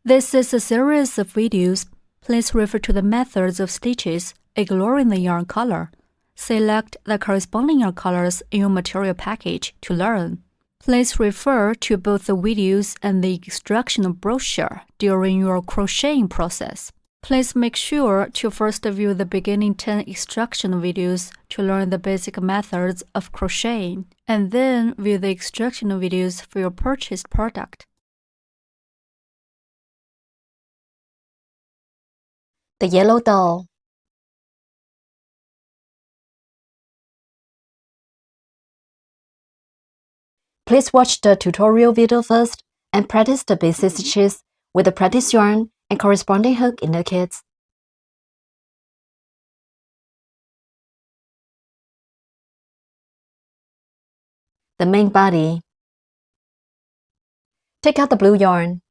This is a series of videos. Please refer to the methods of stitches, ignoring the yarn color. Select the corresponding yarn colors in your material package to learn. Please refer to both the videos and the instructional brochure during your crocheting process. Please make sure to first view the beginning 10 instructional videos to learn the basic methods of crocheting, and then view the instructional videos for your purchased product. The yellow doll. Please watch the tutorial video first and practice the basic stitches with the practice yarn and corresponding hook in the kits. The main body. Take out the blue yarn.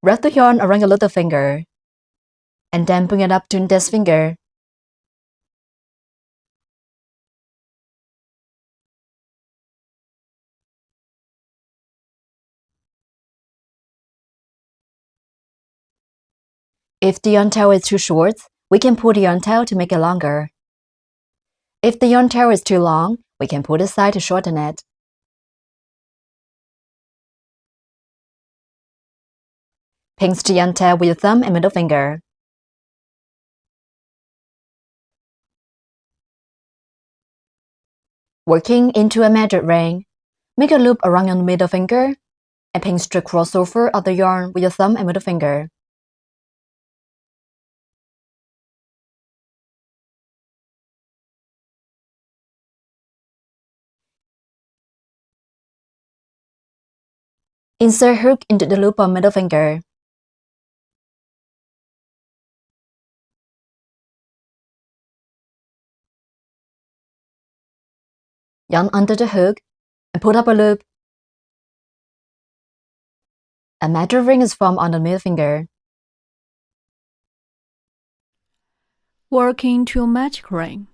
Wrap the yarn around your little finger and then bring it up to index finger. If the yarn tail is too short, we can pull the yarn tail to make it longer. If the yarn tail is too long, we can pull the side to shorten it. Pinch the yarn tail with your thumb and middle finger. Working into a magic ring, make a loop around your middle finger and pinch the crossover of the yarn with your thumb and middle finger. Insert hook into the loop of middle finger. Yarn under the hook and put up a loop. A magic ring is formed on the middle finger. Work into a magic ring.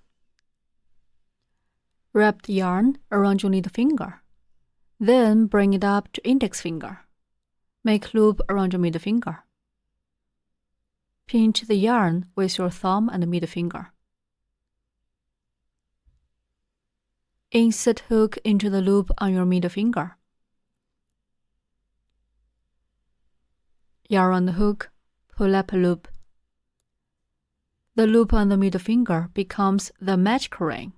Wrap the yarn around your little finger. Then bring it up to index finger. Make loop around your middle finger. Pinch the yarn with your thumb and middle finger. Insert hook into the loop on your middle finger. Yarn on the hook, pull up a loop. The loop on the middle finger becomes the magic ring.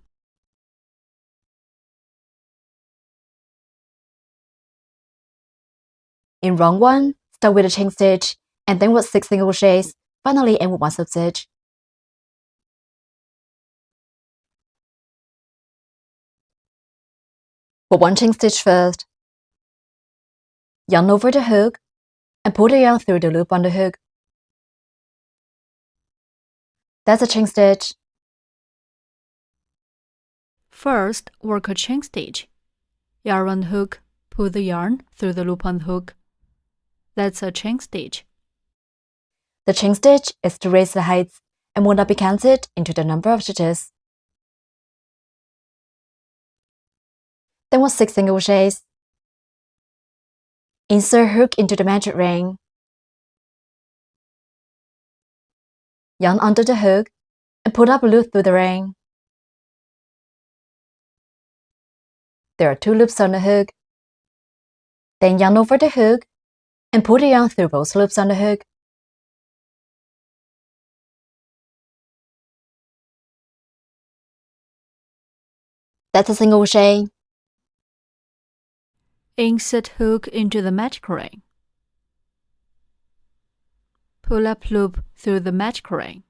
In round 1, start with a chain stitch and then with 6 single crochets, finally end with 1 slip stitch. Put 1 chain stitch first. Yarn over the hook and pull the yarn through the loop on the hook. That's a chain stitch. First, work a chain stitch. Yarn on the hook, pull the yarn through the loop on the hook. That's a chain stitch. The chain stitch is to raise the heights and will not be counted into the number of stitches. Then with 6 single crochets. Insert hook into the magic ring. Yarn under the hook and put up a loop through the ring. There are 2 loops on the hook. Then yarn over the hook and pull the yarn through both loops on the hook. That's a single crochet. Insert hook into the magic ring. Pull up loop through the magic ring.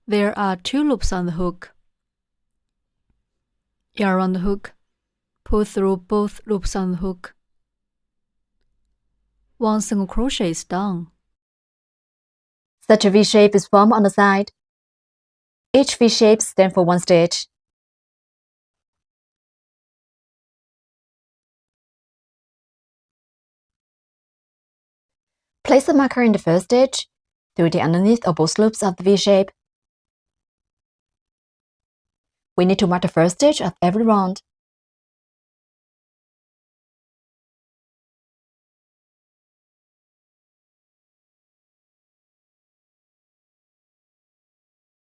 There are 2 loops on the hook. Yarn on the hook, pull through both loops on the hook. 1 single crochet is done. Such a V shape is formed on the side. Each V shape stands for 1 stitch. Place a marker in the first stitch through the underneath of both loops of the V shape. we need to mark the first stitch of every round.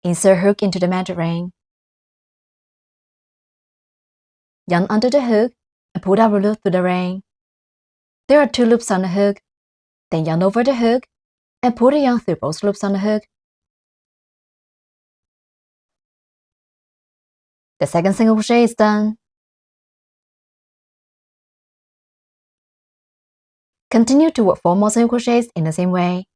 Insert hook into the magic ring. Yarn under the hook and pull double loop through the ring. There are 2 loops on the hook. Then yarn over the hook and pull the yarn through both loops on the hook. The second single crochet is done. Continue to work 4 more single crochets in the same way.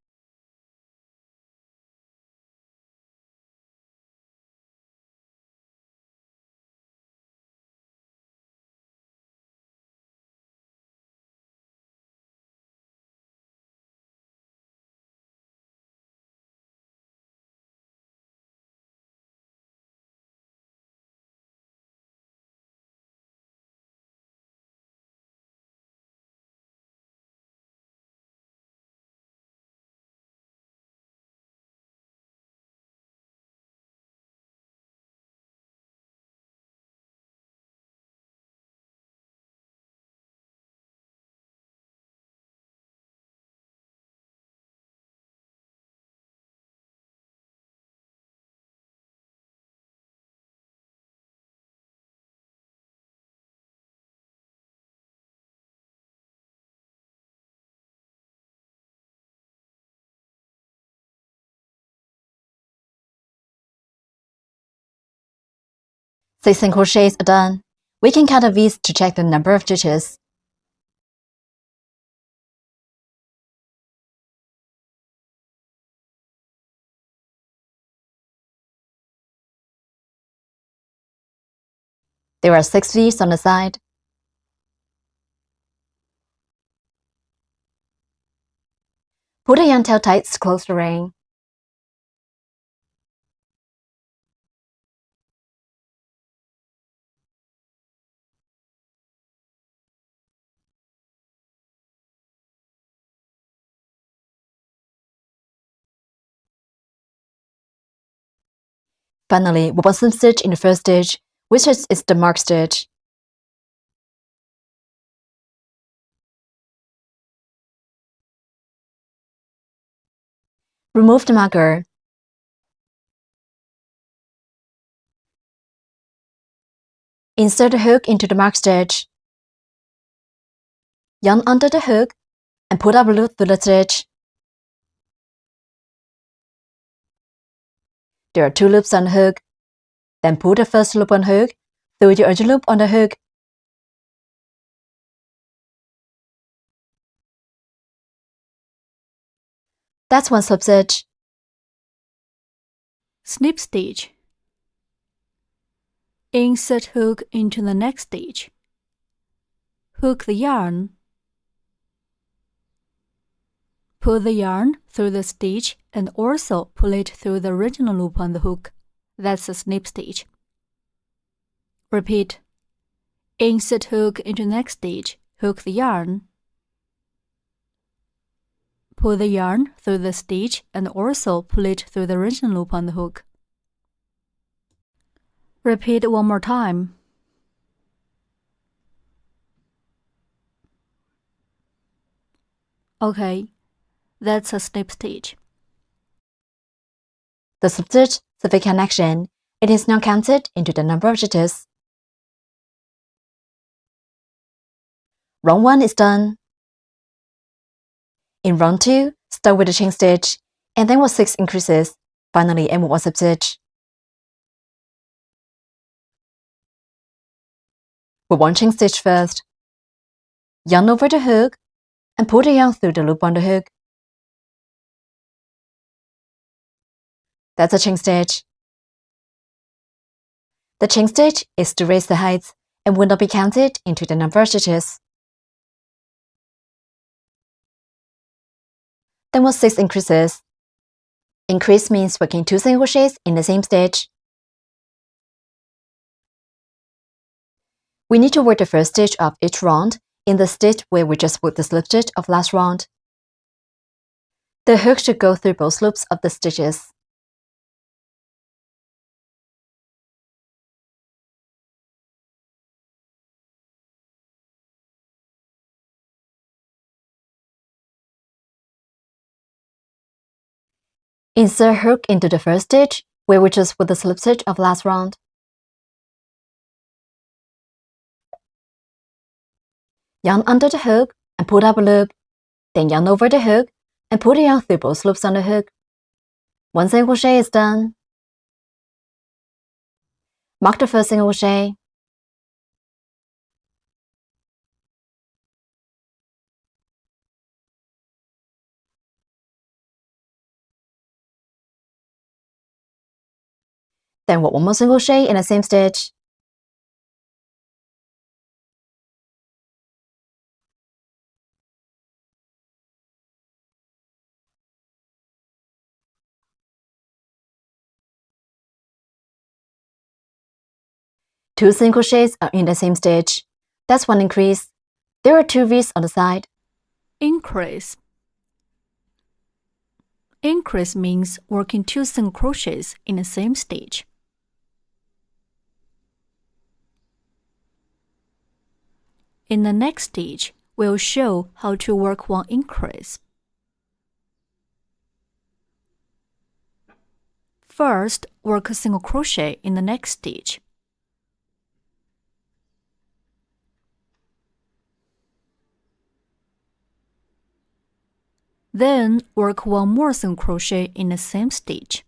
Six single crochets are done. We can count the V's to check the number of stitches. There are 6 V's on the side. Pull the yarn tail tight to close the ring. Finally, we put slip stitch in the first stitch, which is the mark stitch. Remove the marker. Insert the hook into the mark stitch. Yarn under the hook and pull double loop through the stitch. There are 2 loops on the hook. Then pull the first loop on the hook through the edge loop on the hook. That's 1 slip stitch. Snip stitch. Insert hook into the next stitch. Hook the yarn. Pull the yarn through the stitch and also pull it through the original loop on the hook. That's a snip stitch. Repeat. Insert hook into next stitch. Hook the yarn. Pull the yarn through the stitch and also pull it through the original loop on the hook. Repeat 1 more time. Okay, that's a snip stitch. The slip stitch is a fake connection. It is not counted into the number of stitches. Round 1 is done. In round 2, start with a chain stitch, and then with 6 increases. Finally, end with 1 slip stitch. With 1 chain stitch first. Yarn over the hook and pull the yarn through the loop on the hook. That's a chain stitch. The chain stitch is to raise the height and will not be counted into the number of stitches. Then with 6 increases. Increase means working 2 single crochets in the same stitch. We need to work the first stitch of each round in the stitch where we just worked the slip stitch of last round. The hook should go through both loops of the stitches. Insert hook into the first stitch, where we just put the slip stitch of last round. Yarn under the hook and pull up a loop, then yarn over the hook and pull the yarn through both loops on the hook. One single crochet is done. Mark the first single crochet. Then work one more single crochet in the same stitch. Two single crochets are in the same stitch. That's one increase. There are two V's on the side. Increase. Increase means working two single crochets in the same stitch. In the next stitch, we'll show how to work one increase. First, work a single crochet in the next stitch. Then, work one more single crochet in the same stitch.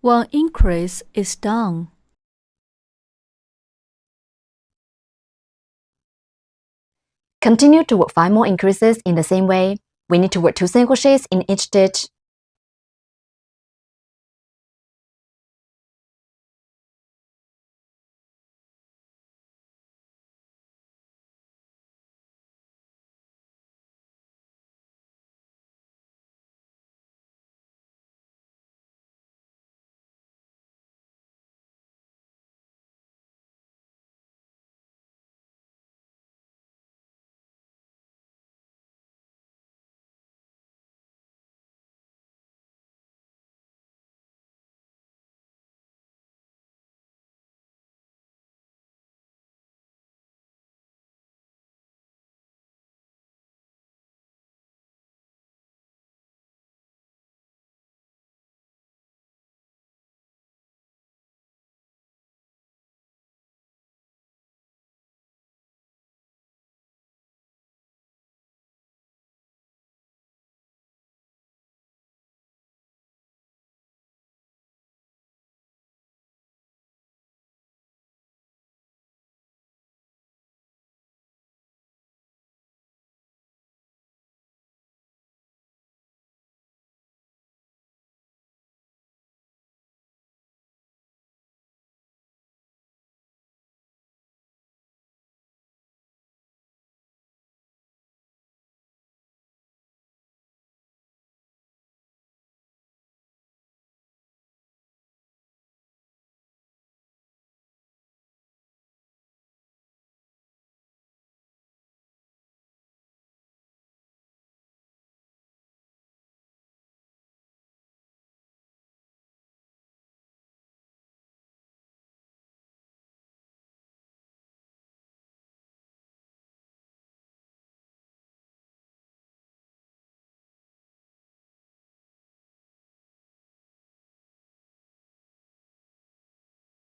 One increase is done. Continue to work 5 more increases in the same way. We need to work 2 single crochets in each stitch.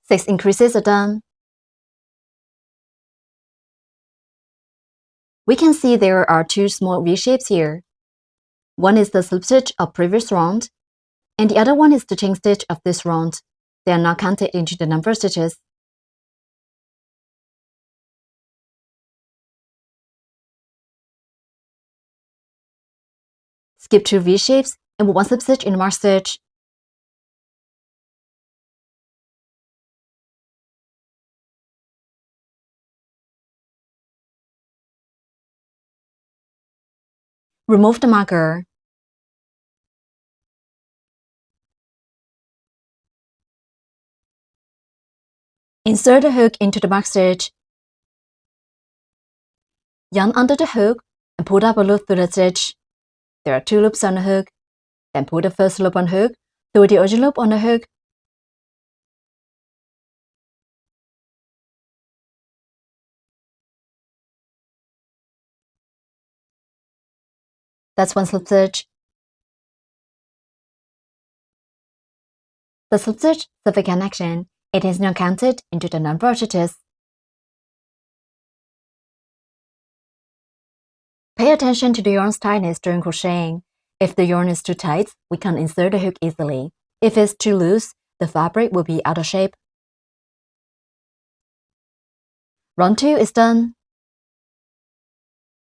Six increases are done. We can see there are two small V shapes here. One is the slip stitch of previous round, and the other one is the chain stitch of this round. They are not counted into the number of stitches. Skip two V shapes and put one slip stitch in the marked stitch. Remove the marker. Insert the hook into the marked stitch. Yarn under the hook and pull up a loop through the stitch. There are two loops on the hook. Then put the first loop on hook, through the other loop on the hook. That's one slip stitch. The slip stitch is a connection. It is not counted into the number of stitches. Pay attention to the yarn's tightness during crocheting. If the yarn is too tight, we can't insert the hook easily. If it's too loose, the fabric will be out of shape. Round 2 is done.